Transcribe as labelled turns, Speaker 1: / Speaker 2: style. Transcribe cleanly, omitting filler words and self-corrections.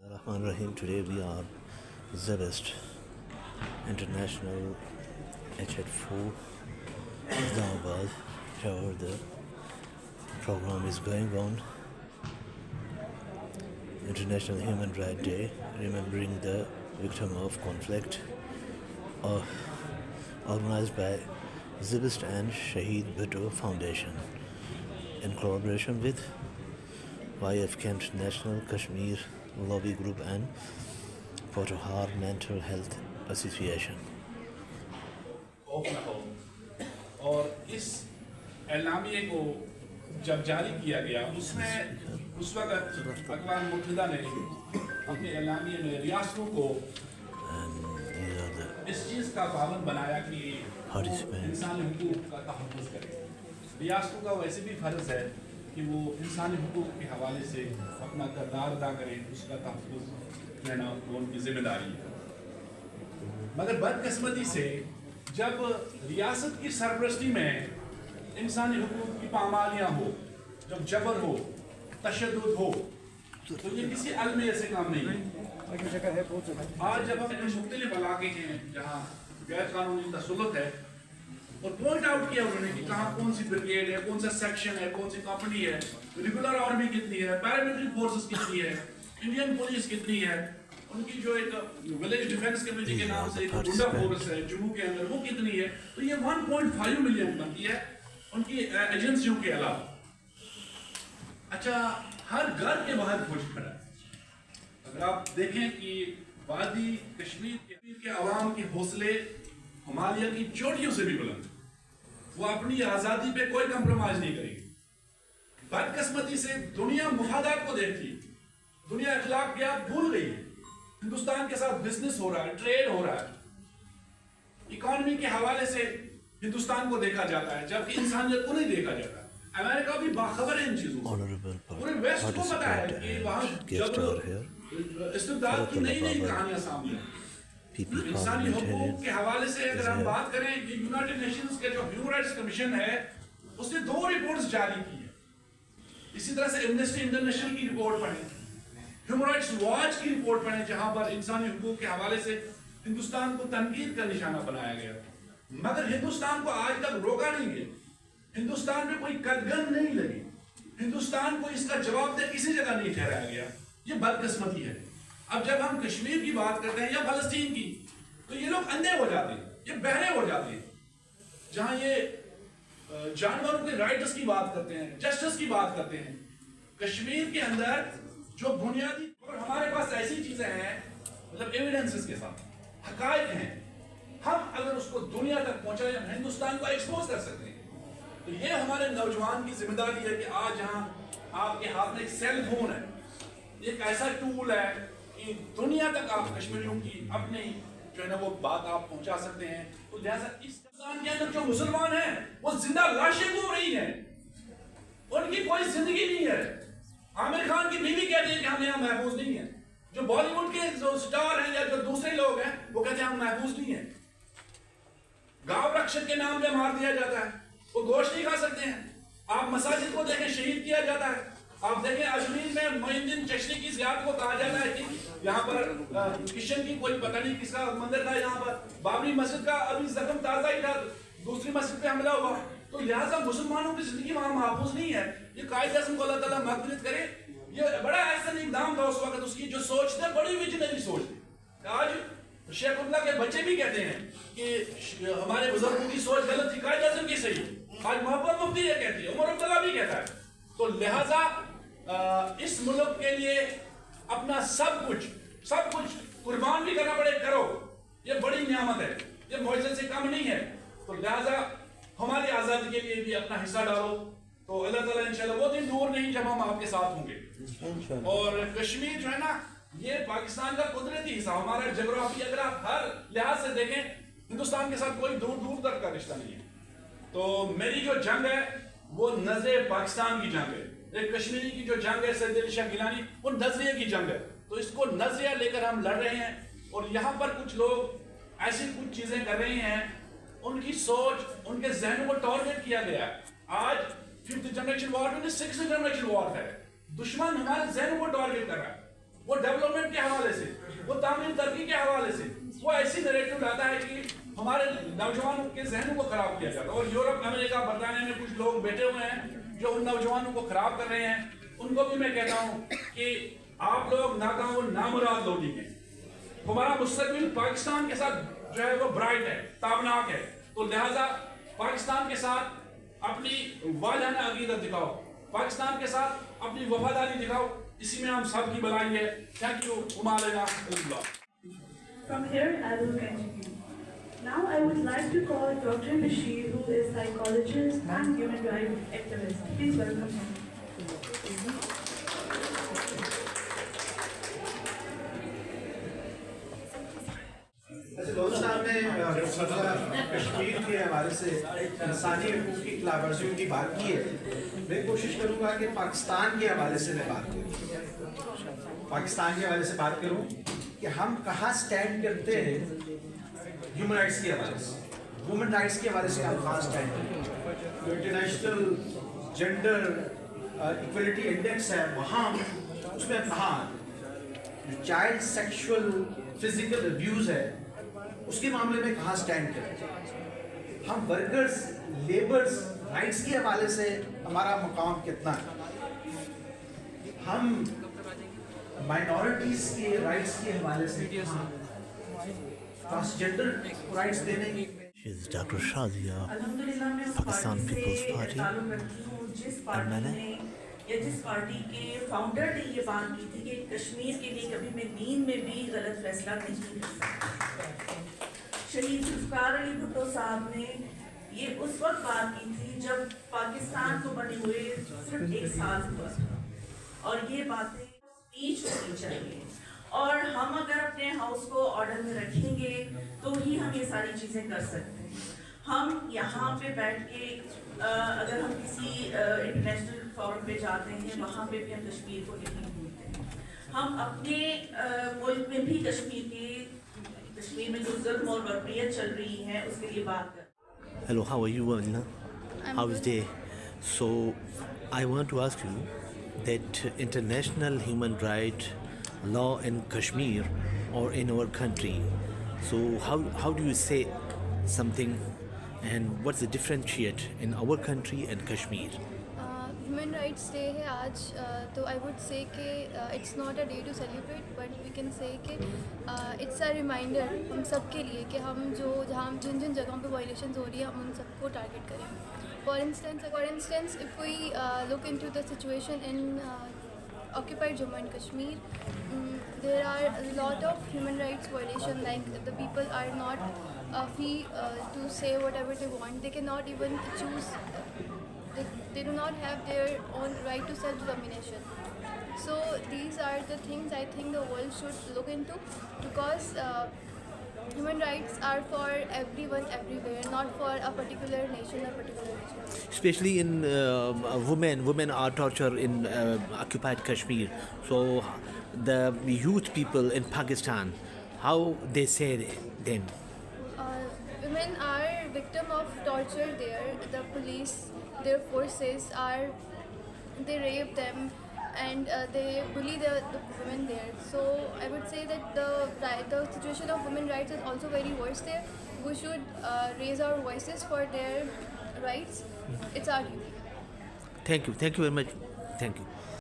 Speaker 1: Rahman Rahim. Today we are Zebest International H4 Islamabad. Here the program is going on. International Human Rights Day, remembering the victim of conflict, organized by Zebest and Shaheed Bhutto Foundation in collaboration with YF Kent National Kashmir Lobby Group and Potahar Mental Health Association.
Speaker 2: اور اس اعلامیے کو جب جاری کیا گیا اس وقت اقوام متحدہ نے اپنے اعلامیے میں ریاستوں کو اس چیز کا پابند بنایا کہ انسانی حقوق کا تحفظ کرے. ریاستوں کا ویسے بھی فرض ہے کہ وہ انسانی حقوق کے حوالے سے اپنا کردار ادا کریں, اس کا تحفظ رہنا ان کی ذمہ داری ہے. مگر بدقسمتی سے جب ریاست کی سرپرستی میں انسانی حقوق کی پامالیاں ہو, جب جبر ہو, تشدد ہو, تو یہ کسی علمیہ سے کام نہیں ہے. آج جب ہم مختلف علاقے ہیں جہاں غیر قانونی تسلط ہے, اور پوائنٹ آؤٹ کیا انہوں نے کہ کہاں کون سی بریگیڈ ہے, کون سا سیکشن ہے, کون سی کمپنی ہے, ریگولر آرمی کتنی ہے, پیراملٹری فورسز کتنی ہے, انڈین پولیس کتنی ہے, ان کی جو ایک ولیج ڈیفنس کمیٹی کے نام سے ایک گنڈا فورس ہے جموں کے اندر, وہ کتنی ہے. تو یہ 1.5 ملین بنتی ہے ان کی ایجنسیوں کے علاوہ. اچھا, ہر گھر کے باہر فوج کھڑا ہے. اگر آپ دیکھیں کہ وادی کشمیر کے عوام کے حوصلے ہمالیہ کی چوٹیوں سے بھی بلند, وہ اپنی آزادی پہ کوئی کمپرومائز نہیں کرے گی. بدقسمتی سے دنیا مفادات کو دیکھتی, دنیا اخلاق کے آپ بھول گئی ہے. ہندوستان کے ساتھ بزنس ہو رہا ہے, ٹریڈ ہو رہا ہے, اکانومی کے حوالے سے ہندوستان کو دیکھا جاتا ہے, جبکہ انسانیت کو نہیں دیکھا جاتا. امریکہ بھی باخبر ہے ان چیزوں سے, پورے ویسٹ کو پتا ہے کہ وہاں جب استبداد کی نئی نئی کہانیاں سامنے ہیں. انسانی حقوق کے حوالے سے اگر ہم بات کریں, یہ یونائٹڈ نیشنز کے جو ہیومن رائٹس کمیشن ہے اس نے 2 رپورٹس جاری کی ہیں. اسی طرح سے ایمنسٹی انٹرنیشنل کی رپورٹ پڑھیں, ہیومن رائٹس واچ کی رپورٹ پڑھیں, جہاں پر انسانی حقوق کے حوالے سے ہندوستان کو تنقید کا نشانہ بنایا گیا. مگر ہندوستان کو آج تک روکا نہیں گیا, ہندوستان میں کوئی قدغن نہیں لگی, ہندوستان کو اس کا جواب دہ کسی جگہ نہیں ٹھہرایا گیا. یہ بدقسمتی ہے. اب جب ہم کشمیر کی بات کرتے ہیں یا فلسطین کی, تو یہ لوگ اندھے ہو جاتے ہیں, یہ بہرے ہو جاتے ہیں. جہاں یہ جانوروں کے رائٹس کی بات کرتے ہیں, جسٹس کی بات کرتے ہیں, کشمیر کے اندر جو بنیادی, اور ہمارے پاس ایسی چیزیں ہیں مطلب ایویڈنسز کے ساتھ حقائق ہیں, ہم اگر اس کو دنیا تک پہنچائیں, ہندوستان کو ایکسپوز کر سکتے ہیں. تو یہ ہمارے نوجوان کی ذمہ داری ہے کہ آج جہاں آپ کے ہاتھ میں ایک سیل فون ہے, ایک ایسا ٹول ہے کہ دنیا تک آپ کشمیریوں کی اپنی جو ہے نا وہ بات آپ پہنچا سکتے ہیں. تو لہٰذا اس ہندوستان کے اندر جو مسلمان ہیں وہ زندہ لاشیں گھوم رہی ہیں, ان کی کوئی زندگی نہیں ہے. عامر خان کی بیوی کہتی ہے کہ ہم یہاں محفوظ نہیں ہیں, جو بالی ووڈ کے جو سٹار ہیں یا جو دوسرے لوگ ہیں وہ کہتے ہیں ہم محفوظ نہیں ہیں. گاؤں رکشک کے نام پہ مار دیا جاتا ہے, وہ گوشت نہیں کھا سکتے ہیں. آپ مساجد کو دیکھیں, شہید کیا جاتا ہے. آپ دیکھیں اجمیر میں معین الدین چشتی کی زیارت کو کہا جاتا ہے کہ یہاں پر کشن کی کوئی پتہ نہیں کس کا مندر تھا, یہاں پر بابری مسجد کا ابھی زخم تازہ ہی تھا, دوسری مسجد پہ حملہ ہوا. تو لہٰذا مسلمانوں کی زندگی وہاں محفوظ نہیں ہے. یہ قائد اعظم کو اللہ تعالیٰ مغفرت کرے, یہ بڑا احسن اقدام تھا اس وقت. اس کی جو سوچ تھے بڑی ویژنری سوچ تھی. آج شیخ اللہ کے بچے بھی کہتے ہیں کہ ہمارے بزرگوں کی سوچ غلط تھی, قائد اعظم کی صحیح. آج محبت مفتی یہ کہتی ہے, عمر عبداللہ بھی کہتا ہے. تو لہٰذا اس ملک کے لیے اپنا سب کچھ قربان بھی کرنا پڑے, کرو. یہ بڑی نعمت ہے, یہ معجزے سے کم نہیں ہے. تو لہٰذا ہماری آزادی کے لیے بھی اپنا حصہ ڈالو. تو اللہ تعالیٰ انشاءاللہ, وہ دن دور نہیں جب ہم آپ کے ساتھ ہوں گے. اور کشمیر جو ہے نا, یہ پاکستان کا قدرتی حصہ, ہمارا جغرافی اگر آپ ہر لحاظ سے دیکھیں ہندوستان کے ساتھ کوئی دور دور تک کا رشتہ نہیں ہے. تو میری جو جنگ ہے وہ نظر پاکستان کی جنگ ہے. ایک کشمیری کی جو جنگ ہے سید علی شاہ گیلانی, وہ نظریے کی جنگ ہے. تو اس کو نظریہ لے کر ہم لڑ رہے ہیں. اور یہاں پر کچھ لوگ ایسی کچھ چیزیں کر رہے ہیں, ان کی سوچ, ان کے ذہنوں کو ٹارگیٹ کیا گیا ہے. آج 5th جنریشن وار میں 6th جنریشن وار ہے. دشمن ہمارے ذہنوں کو ٹارگیٹ کر رہا ہے. وہ ڈیولپمنٹ کے حوالے سے، وہ تعمیر ترقی کے حوالے سے وہ ایسی نریٹو لاتا ہے کہ ہمارے نوجوانوں کے ذہنوں کو خراب کیا جاتا ہے. اور یورپ، امریکہ، برطانیہ میں کچھ لوگ بیٹھے ہوئے ہیں جو ان نوجوانوں کو خراب کر رہے ہیں. ان کو بھی میں کہتا ہوں کہ آپ لوگ ناکام نامراد لوگ ہیں. ہمارا مستقبل پاکستان کے ساتھ جو ہے وہ برائٹ ہے، تابناک ہے. تو لہٰذا پاکستان کے ساتھ اپنی والہانہ عقیدت دکھاؤ، پاکستان کے ساتھ اپنی وفاداری دکھاؤ. اسی میں ہم سب کی بھلائی ہے. Thank you. علینا اللہ.
Speaker 3: From here, I will continue. Now, I would like to call Dr. Bashir, who is psychologist and human rights activist. Please welcome him.
Speaker 4: Balochistan میں کشمیر کے حوالے سے انسانی حقوق کی خلاف ورزیوں کی بات کی ہے. میں کوشش کروں گا کہ پاکستان کے حوالے سے میں بات کروں، پاکستان کے حوالے سے بات کروں کہ ہم کہاں سٹینڈ کرتے ہیں ہیومن رائٹس کے حوالے سے، وومن رائٹس کے حوالے سے ہم کہاں سٹینڈ کرتے ہیں. جو انٹرنیشنل جینڈر ایکولیٹی انڈیکس ہے وہاں اس میں کہاں جو چائلڈ سیکشول فزیکل ابیوز ہے اس کے معاملے میں کہاں سٹینڈ کرتے ہیں. ہم ورکرز لیبرز رائٹس کے حوالے سے ہمارا مقام کتنا ہے. ہم مائنورٹیز کے رائٹس کے حوالے سے ٹرانسجنڈر رائٹس دینے کی.
Speaker 1: She is Dr. Shazia,
Speaker 3: الحمدللہ میں اس
Speaker 1: Pakistan
Speaker 3: پارٹی
Speaker 1: People's
Speaker 3: سے
Speaker 1: Party.
Speaker 3: تعلق رکھتی ہوں جس پارٹی نے یا جس پارٹی کے فاؤنڈر نے یہ بات کی تھی کہ کشمیر کے لیے کبھی میں نیند میں بھی غلط فیصلہ نہیں کر سکتا. شہید ذوالفقار علی بھٹو صاحب نے یہ اس وقت بات کی تھی جب پاکستان کو بنے ہوئے صرف 1 سال ہوا تھا. اور یہ باتیں اسپیچ ہونی چاہیے. اور ہم اگر اپنے ہاؤس کو آرڈر میں رکھیں گے تو ہی ہم یہ ساری چیزیں کر سکتے ہیں. ہم یہاں پہ بیٹھ کے اگر ہم کسی انٹرنیشنل فورم پہ جاتے ہیں وہاں پہ بھی ہم کشمیر کو نہیں بھولتے ہیں. ہم اپنے ملک میں بھی کشمیر میں جو ظلم اور بربریت چل رہی ہے اس کے لیے بات کرتے ہیں.
Speaker 1: Hello, how are you, Alina? How is day? So, I want to ask you that international human right law in Kashmir or in our country. So, how do you say something, and what's the differentiate in our country and Kashmir?
Speaker 5: Human rights day ہے آج. تو I would say کہ it's not a day to celebrate but we can say کہ it's a reminder ہم سب کے لیے کہ ہم جہاں جن جگہوں پہ وائلیشنز ہو رہی ہیں ہم ان سب کو ٹارگیٹ کریں. For instance if we look into the situation in occupied Jammu and Kashmir, there are a lot of human rights violation, like the people are not free to say whatever they want. They cannot even choose, they do not have their own right to self-determination. So these are the things I think the world should look into, because human rights are for everyone everywhere, not for a particular nation or particular region.
Speaker 1: Especially in women are tortured in occupied Kashmir. So the youth people in Pakistan, how they say them?
Speaker 5: Women are victim of torture there. The police, their forces they rape them and they bully the women there. So I would say that the situation of women rights is also very worse there. We should raise our voices for their rights. It's our duty.
Speaker 1: Thank you very much. Thank you.